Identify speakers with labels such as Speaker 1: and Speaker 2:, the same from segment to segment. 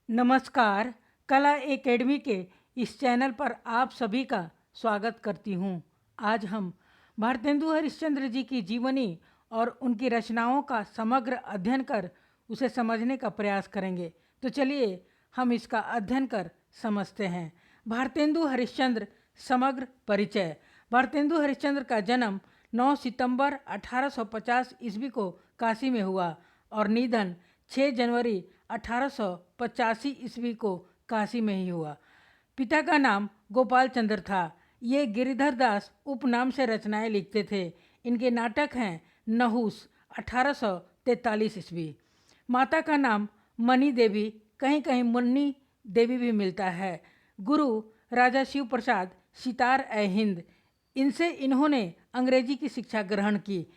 Speaker 1: नमस्कार। कला एकेडमी के इस चैनल पर आप सभी का स्वागत करती हूँ। आज हम भारतेंदु हरिश्चंद्र जी की जीवनी और उनकी रचनाओं का समग्र अध्ययन कर उसे समझने का प्रयास करेंगे। तो चलिए हम इसका अध्ययन कर समझते हैं। भारतेंदु हरिश्चंद्र समग्र परिचय। भारतेंदु हरिश्चंद्र का जन्म 9 सितंबर 1850 ईस्वी को काशी में हुआ और निधन 6 जनवरी 1885 ईस्वी को काशी में ही हुआ। पिता का नाम गोपाल चंद्र था। ये गिरिधर दास उपनाम से रचनाएं लिखते थे। इनके नाटक हैं नहुस 1843 ईस्वी। माता का नाम मनी देवी, कहीं कहीं मुन्नी देवी भी मिलता है। गुरु राजा शिव प्रसाद सितार ए हिंद, इनसे इन्होंने अंग्रेजी की शिक्षा ग्रहण की।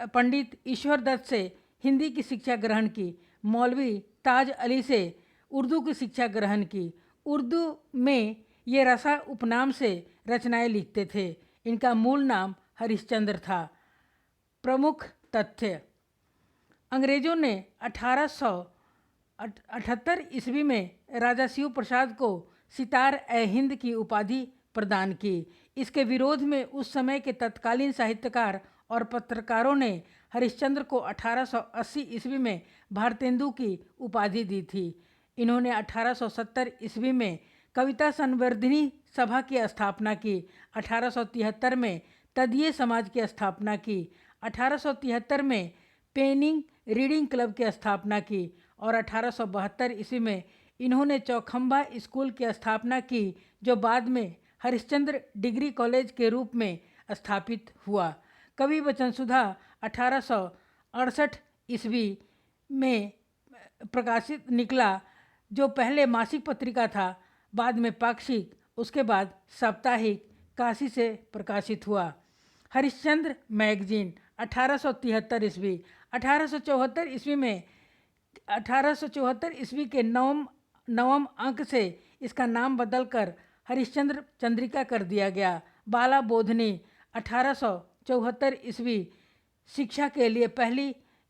Speaker 1: पंडित ईश्वर दत्त से हिंदी की शिक्षा ग्रहण की। मौलवी ताज अली से उर्दू की शिक्षा ग्रहण की। उर्दू में ये रसा उपनाम से रचनाएं लिखते थे। इनका मूल नाम हरिश्चंद्र था। प्रमुख तथ्य: अंग्रेजों ने 1878 ईस्वी में राजा शिव प्रसाद को सितार ए हिंद की उपाधि प्रदान की। इसके विरोध में उस समय के तत्कालीन साहित्यकार और पत्रकारों ने हरिश्चंद्र को 1880 ईस्वी में भारतेंदु की उपाधि दी थी। इन्होंने 1870 ईस्वी में कविता संवर्धिनी सभा की स्थापना की। 1873 में तदीय समाज की स्थापना की। 1873 में पेनिंग रीडिंग क्लब की स्थापना की और 1872 ईस्वी में इन्होंने चौखंबा स्कूल की स्थापना की, जो बाद में हरिश्चंद्र डिग्री कॉलेज के रूप में स्थापित हुआ। कवि वचन सुधा 1868 ईस्वी में प्रकाशित निकला, जो पहले मासिक पत्रिका था, बाद में पाक्षिक, उसके बाद साप्ताहिक काशी से प्रकाशित हुआ। हरिश्चंद्र मैगजीन 1873 ईस्वी। 1874 ईस्वी में 1874 ईस्वी के नवम अंक से इसका नाम बदलकर हरिश्चंद्र चंद्रिका कर दिया गया। बाला बोधनी 1874 ईस्वी शिक्षा के लिए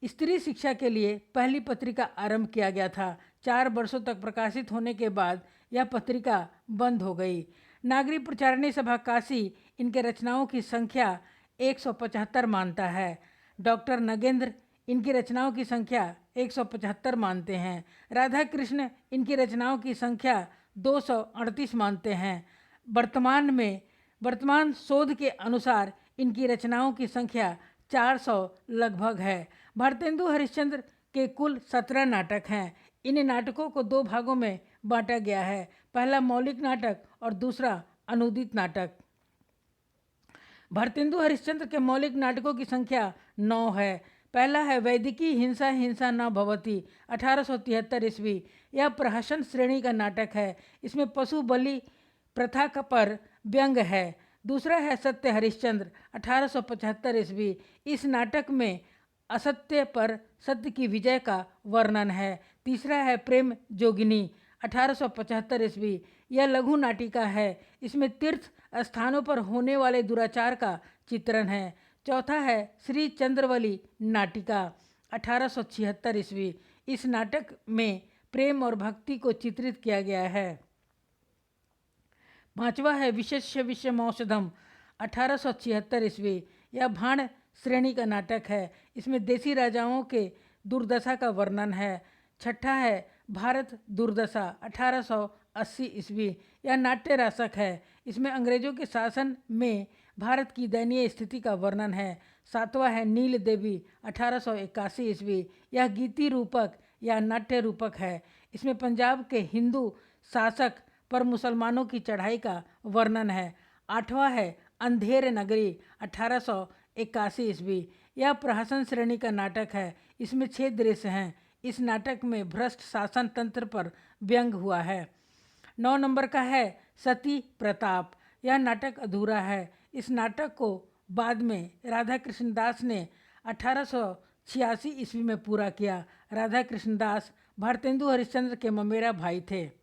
Speaker 1: स्त्री शिक्षा के लिए पहली पत्रिका आरंभ किया गया था। 4 वर्षों तक प्रकाशित होने के बाद यह पत्रिका बंद हो गई। नागरी प्रचारणी सभा काशी इनके रचनाओं की संख्या 175 मानता है। डॉक्टर नगेंद्र इनकी रचनाओं की संख्या 175 मानते हैं। राधा कृष्ण इनकी रचनाओं की संख्या 238 मानते हैं। वर्तमान शोध के अनुसार इनकी रचनाओं की संख्या 400 लगभग है। भारतेंदु हरिश्चंद्र के कुल 17 नाटक हैं। इन नाटकों को 2 भागों में बांटा गया है। पहला मौलिक नाटक और दूसरा अनुदित नाटक। भारतेंदु हरिश्चंद्र के मौलिक नाटकों की संख्या 9 है। पहला है वैदिकी हिंसा हिंसा न भवति 1873 ईस्वी। यह प्रहसन श्रेणी का नाटक है। इसमें पशु बलि प्रथा पर व्यंग है। दूसरा है सत्य हरिश्चंद्र 1875 ईस्वी। इस नाटक में असत्य पर सत्य की विजय का वर्णन है। तीसरा है प्रेम जोगिनी 1875 ईस्वी। यह लघु नाटिका है। इसमें तीर्थ स्थानों पर होने वाले दुराचार का चित्रण है। चौथा है श्री चंद्रवली नाटिका 1876 ईस्वी। इस नाटक में प्रेम और भक्ति को चित्रित किया गया है। पांचवा है विशेष्य विषमौषधम 1876 ईस्वी। यह भाण श्रेणी का नाटक है। इसमें देसी राजाओं के दुर्दशा का वर्णन है। छठा है भारत दुर्दशा 1880 ईस्वी। यह नाट्य रासक है। इसमें अंग्रेजों के शासन में भारत की दयनीय स्थिति का वर्णन है। सातवां है नील देवी 1881 ईस्वी। यह गीति रूपक या नाट्य रूपक है। इसमें पंजाब के हिंदू शासक पर मुसलमानों की चढ़ाई का वर्णन है। आठवां है अंधेर नगरी 1881 ईस्वी। यह प्रहसन श्रेणी का नाटक है। इसमें 6 दृश्य हैं। इस नाटक में भ्रष्ट शासन तंत्र पर व्यंग हुआ है। 9 नंबर का है सती प्रताप। यह नाटक अधूरा है। इस नाटक को बाद में राधा कृष्ण दास ने 1886 ईस्वी में पूरा किया। राधा कृष्ण दास भारतेंदु हरिश्चंद्र के ममेरा भाई थे।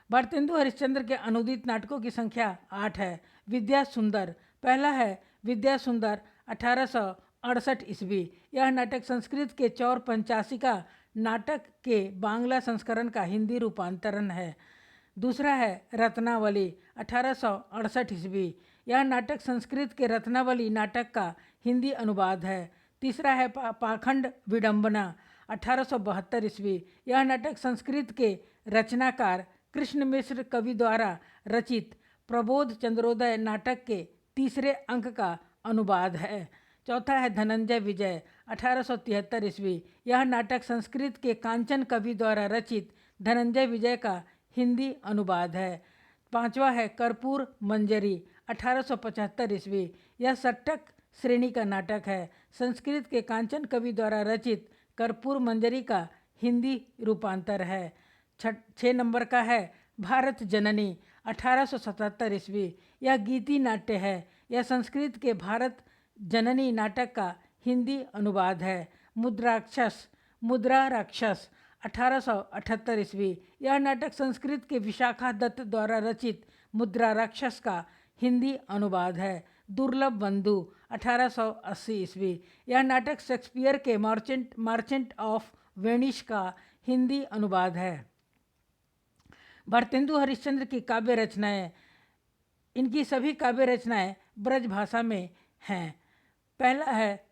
Speaker 1: भारतेंदु हरिश्चंद्र के अनुदित नाटकों की संख्या 8 है। विद्या सुंदर। पहला है विद्या सुंदर 1868 ईस्वी। यह नाटक संस्कृत के चौर पंचासी का नाटक के बांग्ला संस्करण का हिंदी रूपांतरण है। दूसरा है रत्नावली 1868 ईस्वी। यह नाटक संस्कृत के रत्नावली नाटक का हिंदी अनुवाद है। तीसरा है पाखंड विडंबना 1872 ईस्वी। यह नाटक संस्कृत के रचनाकार कृष्ण मिश्र कवि द्वारा रचित प्रबोध चंद्रोदय नाटक के तीसरे अंक का अनुवाद है। चौथा है धनंजय विजय 1873 ईस्वी। यह नाटक संस्कृत के कांचन कवि द्वारा रचित धनंजय विजय का हिंदी अनुवाद है। पांचवा है कर्पूर मंजरी 1875 ईस्वी। यह षट्क श्रेणी का नाटक है। संस्कृत के कांचन कवि द्वारा रचित कर्पूर मंजरी का हिंदी रूपांतर है। 6 नंबर का है भारत जननी 1877 ईस्वी। यह गीति नाट्य है। यह संस्कृत के भारत जननी नाटक का हिंदी अनुवाद है। मुद्रा राक्षस 1878 ईस्वी। यह नाटक संस्कृत के विशाखा दत्त द्वारा रचित मुद्रा राक्षस का हिंदी अनुवाद है। दुर्लभ बंधु 1880 ईस्वी। यह नाटक शेक्सपियर के मार्चेंट ऑफ वेनिस का हिंदी अनुवाद है। भारतेंदु हरिश्चंद्र की काव्य रचनाएं, इनकी सभी काव्य रचनाएं ब्रज भाषा में हैं। पहला है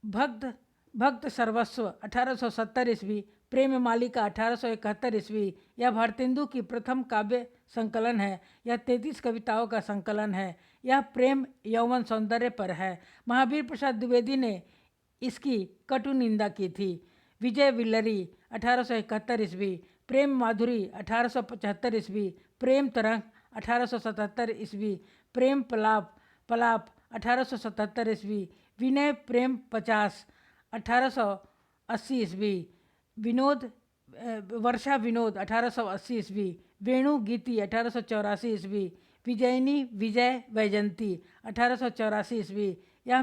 Speaker 1: भक्त सर्वस्व 1870 ईस्वी। प्रेम मालिका 1871 ईस्वी। यह भारतेंदु की प्रथम काव्य संकलन है। यह 33 कविताओं का संकलन है। यह प्रेम यौवन सौंदर्य पर है। महावीर प्रसाद द्विवेदी ने इसकी कटु निंदा की थी। विजय विल्लरी 1871 ईस्वी। प्रेम माधुरी 1875 ईस्वी। प्रेम तरंग 1877 ईस्वी। प्रेम पलाप 1877 ईस्वी। विनय प्रेम 50 1880 ईस्वी। वर्षा विनोद 1880 ईस्वी। वेणु गीति 1884 ईस्वी। विजयनी विजय वैजंती 1884 ईस्वी। यह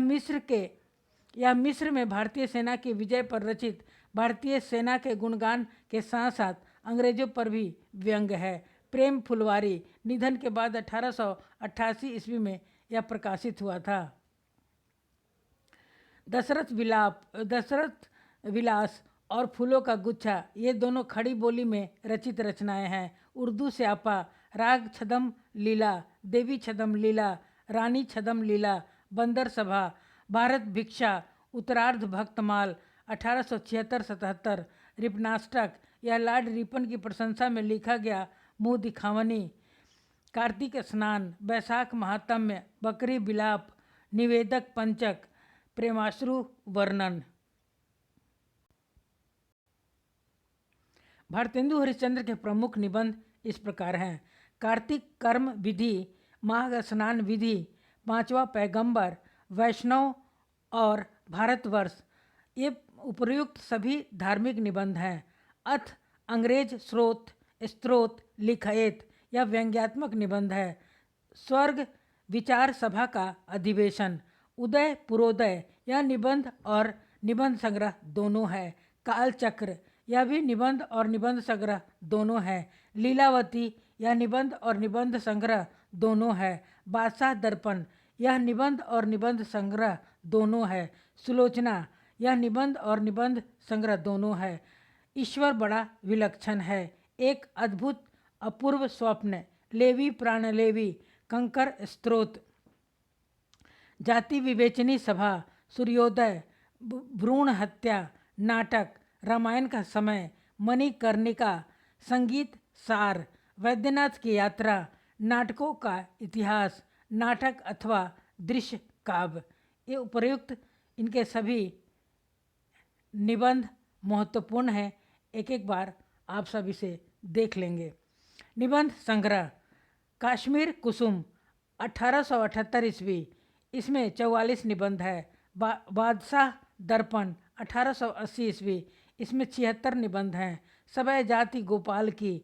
Speaker 1: मिस्र में भारतीय सेना की विजय पर रचित भारतीय सेना के गुणगान के साथ साथ अंग्रेजों पर भी व्यंग है। प्रेम फुलवारी निधन के बाद 1888 ईस्वी में यह प्रकाशित हुआ था। दशरथ विलास और फूलों का गुच्छा, ये दोनों खड़ी बोली में रचित रचनाएं हैं। उर्दू स्यापा, राग छदम लीला, देवी छदम लीला, रानी छदम लीला, बंदर सभा, भारत भिक्षा, उत्तरार्ध भक्तमाल 1876-77, रिपनाष्टक, यह लॉर्ड रिपन की प्रशंसा में लिखा गया मुँह दिखावनी, कार्तिक स्नान, बैसाख महात्म्य, बकरी बिलाप, निवेदक पंचक, प्रेमाश्रु वर्णन। भारतेंदु हरिश्चंद्र के प्रमुख निबंध इस प्रकार हैं। कार्तिक कर्म विधि, माघ स्नान विधि, पांचवा पैगंबर, वैष्णव और भारतवर्ष, ये उपर्युक्त सभी धार्मिक निबंध हैं। अथ अंग्रेज स्त्रोत लिखयेत, यह व्यंग्यात्मक निबंध है। स्वर्ग विचार सभा का अधिवेशन, उदय पुरोदय, यह निबंध और निबंध संग्रह दोनों है। कालचक्र, यह भी निबंध और निबंध संग्रह दोनों है। लीलावती, यह निबंध और निबंध संग्रह दोनों है। बादशाह दर्पण, यह निबंध और निबंध संग्रह दोनों है। सुलोचना, यह निबंध और निबंध संग्रह दोनों है। ईश्वर बड़ा विलक्षण है, एक अद्भुत अपूर्व स्वप्न, लेवी प्राण लेवी, कंकर स्त्रोत, जाति विवेचनी सभा, सूर्योदय, भ्रूण हत्या, नाटक, रामायण का समय, मणिकर्णिका, संगीत सार, वैद्यनाथ की यात्रा, नाटकों का इतिहास, नाटक अथवा दृश्य काव्य, ये उपर्युक्त इनके सभी निबंध महत्वपूर्ण हैं। एक एक बार आप सब इसे देख लेंगे। निबंध संग्रह, कश्मीर कुसुम 1878 ईस्वी, इसमें 44 निबंध है। बादशाह दर्पण 1880 ईस्वी, इसमें 76 निबंध हैं। सबै जाति गोपाल की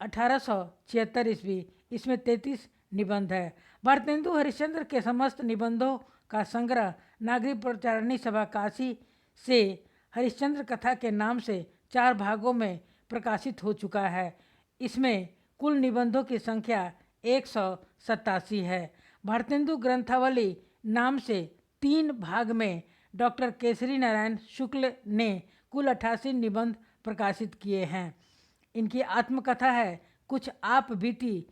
Speaker 1: 1876 ईस्वी, इसमें 33 निबंध है। भारतेंदु हरिश्चंद्र के समस्त निबंधों का संग्रह नागरिक प्रचारणी सभा काशी से हरिश्चंद्र कथा के नाम से 4 भागों में प्रकाशित हो चुका है। इसमें कुल निबंधों की संख्या 187 है। भारतेंदु ग्रंथावली नाम से 3 भाग में डॉक्टर केसरी नारायण शुक्ल ने कुल 88 निबंध प्रकाशित किए हैं। इनकी आत्मकथा है कुछ आप बीती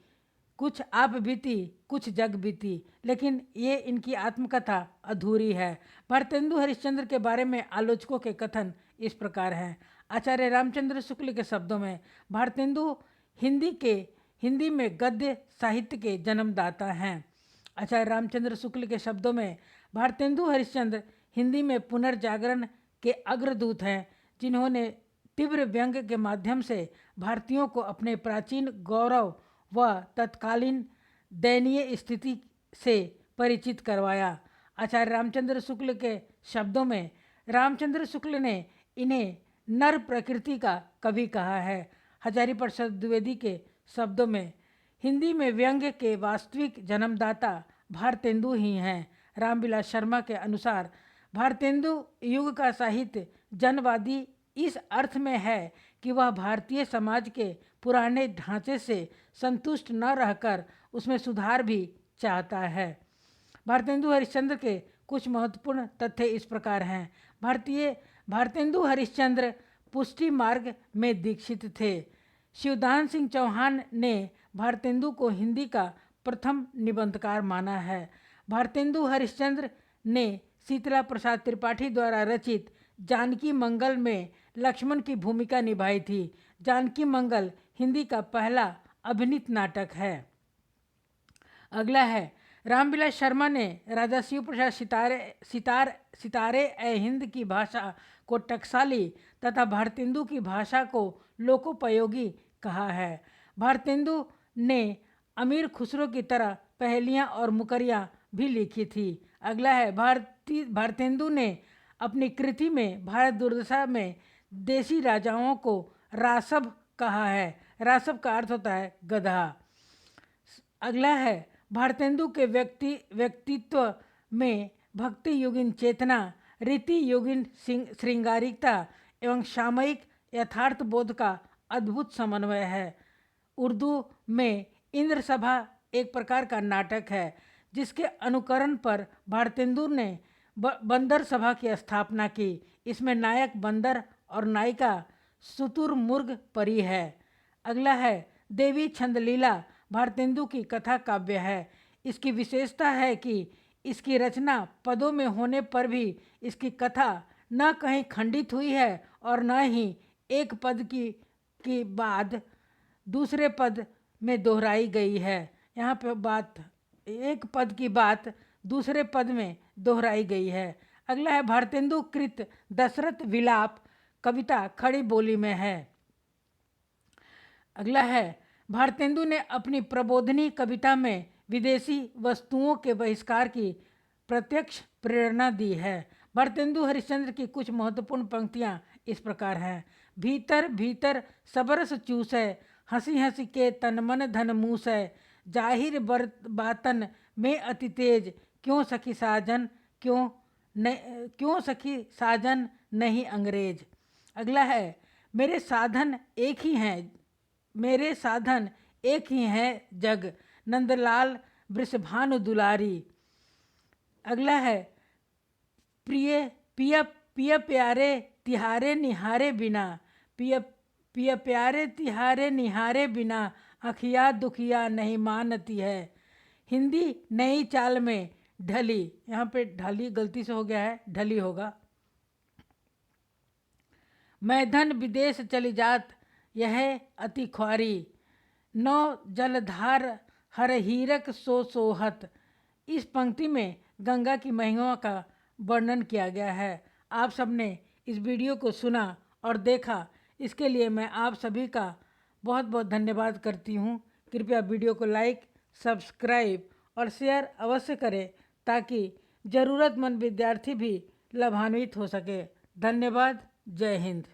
Speaker 1: कुछ जग बीती, लेकिन ये इनकी आत्मकथा अधूरी है। भारतेंदु हरिश्चंद्र के बारे में आलोचकों के कथन इस प्रकार हैं। आचार्य रामचंद्र शुक्ल के शब्दों में, भारतेंदु हिंदी में गद्य साहित्य के जन्मदाता हैं। आचार्य रामचंद्र शुक्ल के शब्दों में, भारतेंदु हरिश्चंद्र हिंदी में पुनर्जागरण के अग्रदूत हैं, जिन्होंने तीव्र व्यंग के माध्यम से भारतीयों को अपने प्राचीन गौरव व तत्कालीन दयनीय स्थिति से परिचित करवाया। आचार्य रामचंद्र शुक्ल के शब्दों में, रामचंद्र शुक्ल ने इन्हें नर प्रकृति का कवि कहा है। हजारी प्रसाद द्विवेदी के शब्दों में, हिंदी में व्यंग्य के वास्तविक जन्मदाता भारतेंदु ही हैं। रामविलास शर्मा के अनुसार भारतेंदु युग का साहित्य जनवादी इस अर्थ में है कि वह भारतीय समाज के पुराने ढांचे से संतुष्ट न रहकर उसमें सुधार भी चाहता है। भारतेंदु हरिश्चंद्र के कुछ महत्वपूर्ण तथ्य इस प्रकार हैं। भारतेंदु हरिश्चंद्र पुष्टि मार्ग में दीक्षित थे। शिवदान सिंह चौहान ने भारतेंदु को हिंदी का प्रथम निबंधकार माना है। भारतेंदु हरिश्चंद्र ने शीतला प्रसाद त्रिपाठी द्वारा रचित जानकी मंगल में लक्ष्मण की भूमिका निभाई थी। जानकी मंगल हिंदी का पहला अभिनीत नाटक है। अगला है, रामविलास शर्मा ने राजा शिव प्रसाद सितारे ए हिंद की भाषा को टकसाली तथा भारतेंदु की भाषा को लोकोपयोगी कहा है। भारतेंदु ने अमीर खुसरो की तरह पहेलियाँ और मुकरियाँ भी लिखी थी। अगला है, भारतेंदु ने अपनी कृति में भारत दुर्दशा में देशी राजाओं को रासब कहा है। रासब का अर्थ होता है गधा। अगला है, भारतेंदु के व्यक्तित्व में भक्ति योगिन चेतना, रीति योगिन श्रृंगारिकता एवं सामयिक यथार्थ बोध का अद्भुत समन्वय है। उर्दू में इंद्र सभा एक प्रकार का नाटक है, जिसके अनुकरण पर भारतेंदु ने बंदर सभा की स्थापना की। इसमें नायक बंदर और नायिका शुतुरमुर्ग परी है। अगला है, देवी छंदलीला भारतेंदु की कथा काव्य है। इसकी विशेषता है कि इसकी रचना पदों में होने पर भी इसकी कथा न कहीं खंडित हुई है और न ही एक पद की बाद दूसरे पद में दोहराई गई है। यहाँ पे एक पद की बात दूसरे पद में दोहराई गई है। अगला है, भारतेंदु कृत दशरथ विलाप कविता खड़ी बोली में है। अगला है, भारतेंदु ने अपनी प्रबोधनी कविता में विदेशी वस्तुओं के बहिष्कार की प्रत्यक्ष प्रेरणा दी है। भारतेंदु हरिश्चंद्र की कुछ महत्वपूर्ण पंक्तियाँ इस प्रकार हैं। भीतर भीतर सबरस चूसै, हंसी हंसी के तन मन धन मूसै, जाहिर बातन में अति तेज, क्यों सखी साजन नहीं अंग्रेज। अगला है, मेरे साधन एक ही हैं जग, नंदलाल वृषभानु दुलारी। अगला है, पिया प्यारे तिहारे निहारे बिना, पिया प्यारे तिहारे निहारे बिना, अखिया दुखिया नहीं मानती है। हिंदी नई चाल में ढली, यहाँ पे ढली गलती से हो गया है, ढली होगा। मैं धन विदेश चली जात, यह अति ख्वारी, नौ जलधार हर हीरक सो सोहत। इस पंक्ति में गंगा की महिमा का वर्णन किया गया है। आप सबने इस वीडियो को सुना और देखा, इसके लिए मैं आप सभी का बहुत बहुत धन्यवाद करती हूँ। कृपया वीडियो को लाइक, सब्सक्राइब और शेयर अवश्य करें, ताकि ज़रूरतमंद विद्यार्थी भी लाभान्वित हो सके। धन्यवाद। जय हिंद।